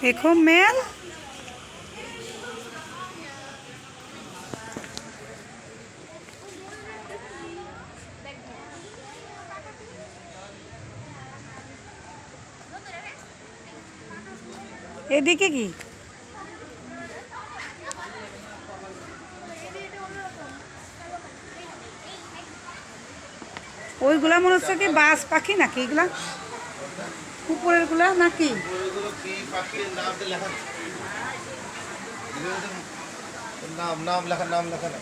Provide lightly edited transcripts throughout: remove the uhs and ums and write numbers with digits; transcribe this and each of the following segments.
देखो मेल এদিকে কি ওইগুলা মনে হচ্ছে কি বাস পাখি নাকি এগুলা উপরের গুলা নাকি নাম নাম লেখা নাম লেখা না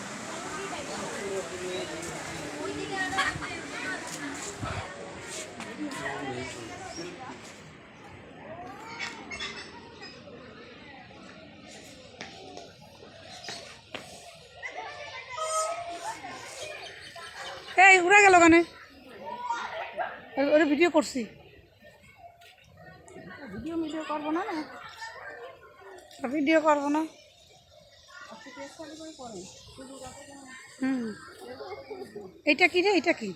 এই উড়া গেল কানে ওরে ভিডিও করছি ভিডিও করবো না ভিডিও করবো না এইটা কি রে এইটা কি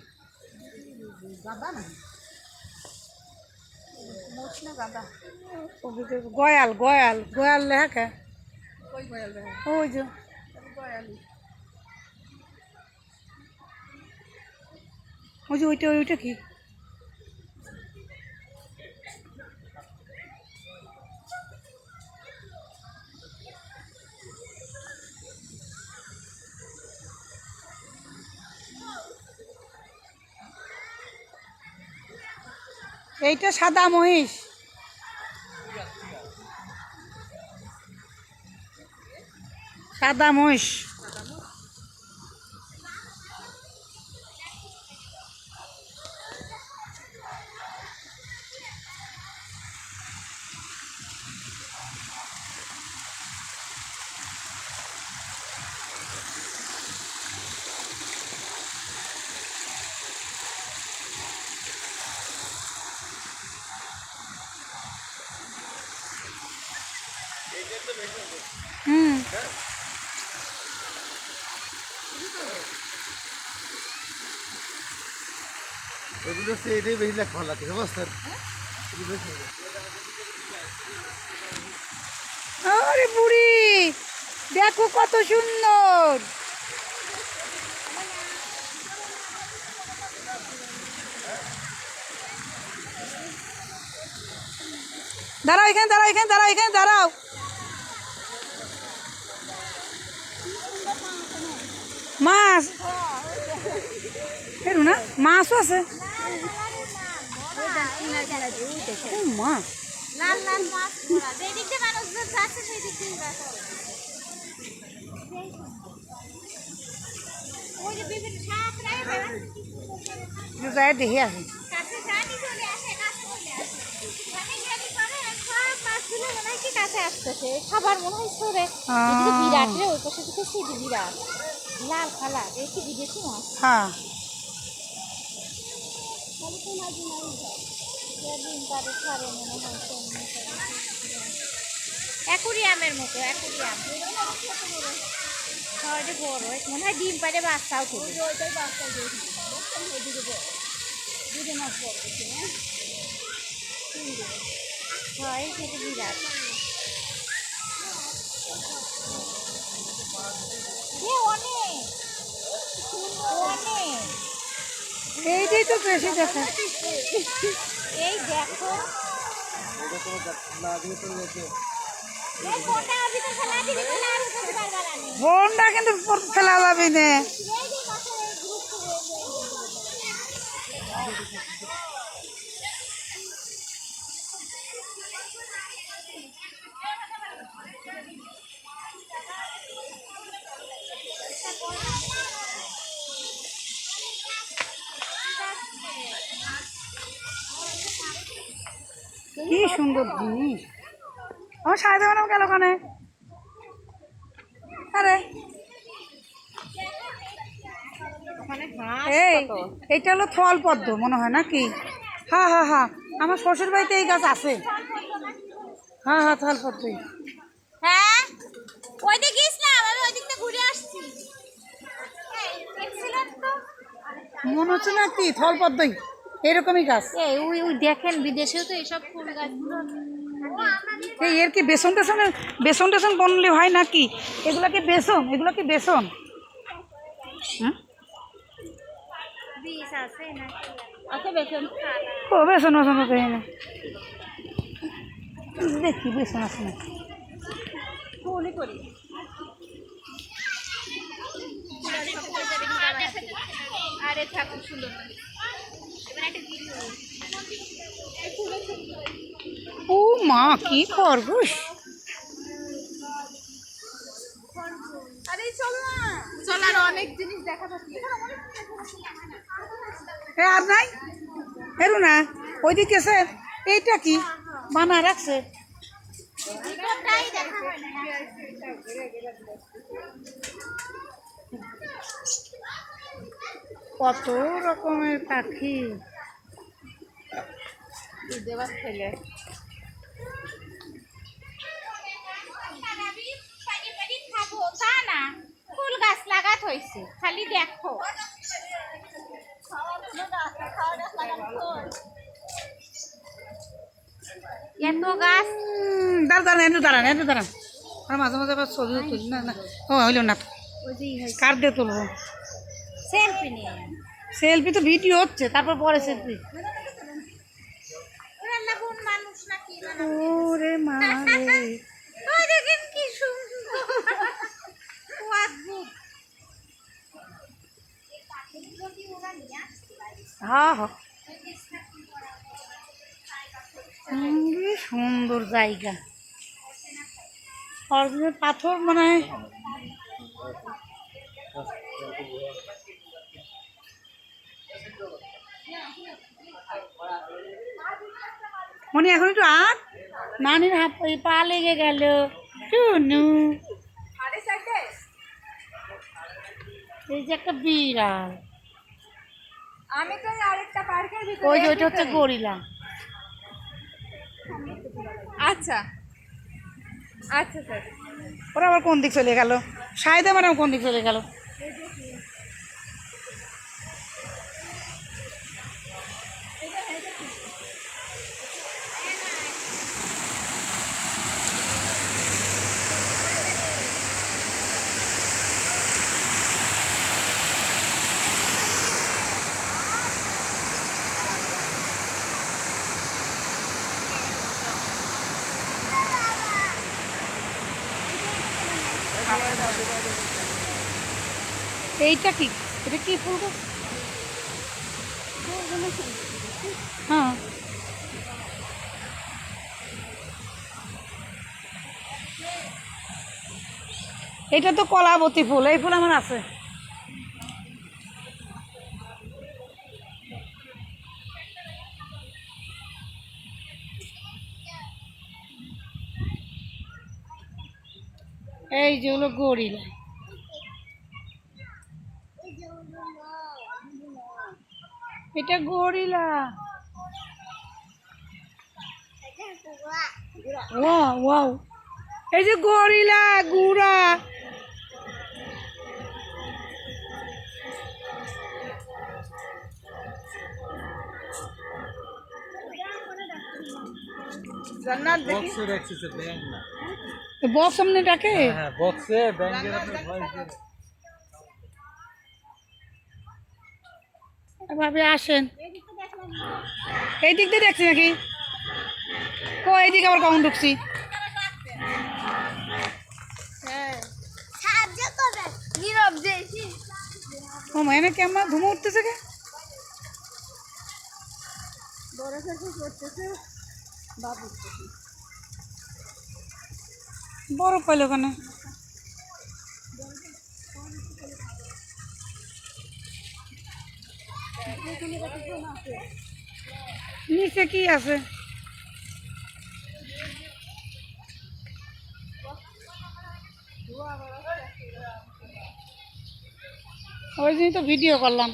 গয়াল গয়াল গয়াল লেখা কে ওই যে ওই যে ওইটা ওইটা কি এইটা সাদা মহিষ সাদা মহিষ এগুলো হচ্ছে এটাই বেশি লেখা ভালো লাগে বুঝছেন আরে বুড়ি দেখো কত সুন্দর দাঁড়াও এখানে দাঁড়াও এখানে দাঁড়াও এখানে দাঁড়াও মাছ এরু না মাছও আছে মাছ লাল লাল মাছ ধরা যেদিক দিয়ে মানুষজন যাচ্ছে সেই দিক দিয়ে ওই যে বিভিন্ন সাপ যাই দেখে আসি কাছে জানি চলে আসে কাছে চলে আসে মানে জানি করে সব মাছগুলো মনে হয় কি কাছে আসতেছে খাবার মনে হয় সরে এদিকে বিরাট রে ওই পাশে থেকে সেই বিরাট লাল খালা দেখি বিদেশি মাছ হ্যাঁ তাহলে তো মাঝে মাঝে দিন তাদের ছাড়ে মনে হয় অ্যাকুরিয়ামের মতো অ্যাকুরিয়াম ছয়টা বড় মনে হয় ডিম পাড়ে বাচ্চাও করবে ওইটাই বাচ্চা দুটো মাছ বড় হয় সেটা বিরাট অনেক অনেক এইটাই তো বেশি দেখা এই দেখো ফোনটা কিন্তু ফেলা যাবি না কি সুন্দর জিনিস আমার সাড়ে দেওয়া গেল ওখানে আরে এই এইটা হলো থল পদ্ম মনে হয় নাকি হ্যাঁ হ্যাঁ হ্যাঁ আমার শ্বশুর বাড়িতে এই গাছ আছে হ্যাঁ হ্যাঁ থল পদ্মই হ্যাঁ ওই দিকে গিয়েছিলাম আমি ওই দিকটা ঘুরে আসছি মনে হচ্ছে না কি থল পদ্মই এরকমই গাছ এই ওই দেখেন বিদেশেও তো এইসব ফুল গাছগুলো এই এর কি বেসন টেসন বনলে হয় নাকি? এগুলো কি বেসন? এগুলো কি বেসন? হুম, বিষ আছে নাকি? আছে বেসন। ও বেসন বেসন তো দেয় না, দেখি বেসন আছে না। ফুলই করি। আরে ঠাকুর সুন্দর। ও মা, কি খরগোশ! আরে চল না, চল আর অনেক জিনিস দেখা যাচ্ছে। এ আর নাই এরু না, ওইদিকে আছে। এইটা কি বানা রাখছে? ভিতরটাই দেখা হয় না। কত রকমের পাখি। দেবার ছেলে খাবো তা না, ফুল গাছ লাগাত হয়েছে, খালি দেখো। এত গাছ। দাঁড়ান একটু দাঁড়ান। আর মাঝে মাঝে আবার ছবি তুলি না, না ও হইল না তো। কার দিয়ে তুলবো? সেলফি নিয়ে সেলফি তো ভিডিও হচ্ছে, তারপর পরে সেলফি। ওরা লাগুন মানুষ নাকি? ওরে মা রে, ওই দেখেন কি সুন্দর, অদ্ভুত। হ্যাঁ হ্যাঁ, কি সুন্দর জায়গা। অরিজিনাল পাথর মনে হয়। মনে এখন একটু আট, নানির হাত পা লেগে গেল। টুনু, এই যে একটা বিড়াল। আমি তো আরেকটা পার্কের ভিতরে। ওই যে ওইটা হচ্ছে গরিলা। আচ্ছা আচ্ছা স্যার। ওরা আবার কোন দিক চলে গেল? সাইদা ম্যাডাম কোন দিক চলে গেল? এইটা কি? এটা কি ফুল গাছ? হ্যাঁ, এটা তো কলাবতী ফুল। এই ফুল আমার আছে। এই যে হলো গরিলা। এটা গরিলা। ওয়াও ওয়াও, এই যে গরিলা গুড়া। জান্নাত দেখি। বক্সে রাখছে ব্যাংক না। বক্স সামনে ডাকে। হ্যাঁ বক্সে ব্যাংকের আপনার ভয়েস দিয়ে। ভাবে আসেন, এই দিক দিয়ে দেখছি নাকি? ও এইদিকে আবার কখন ঢুকছি? সাহায্য করবে নীরব যে। ও মানে কেমন ধুমো উঠতেছে কে? বড় শেষে করতেছে বাবু। বরফ পাইল ওখানে। নিচে কি আছে? ওই জন্যই তো ভিডিও করলাম।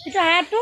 এটা হাঁটু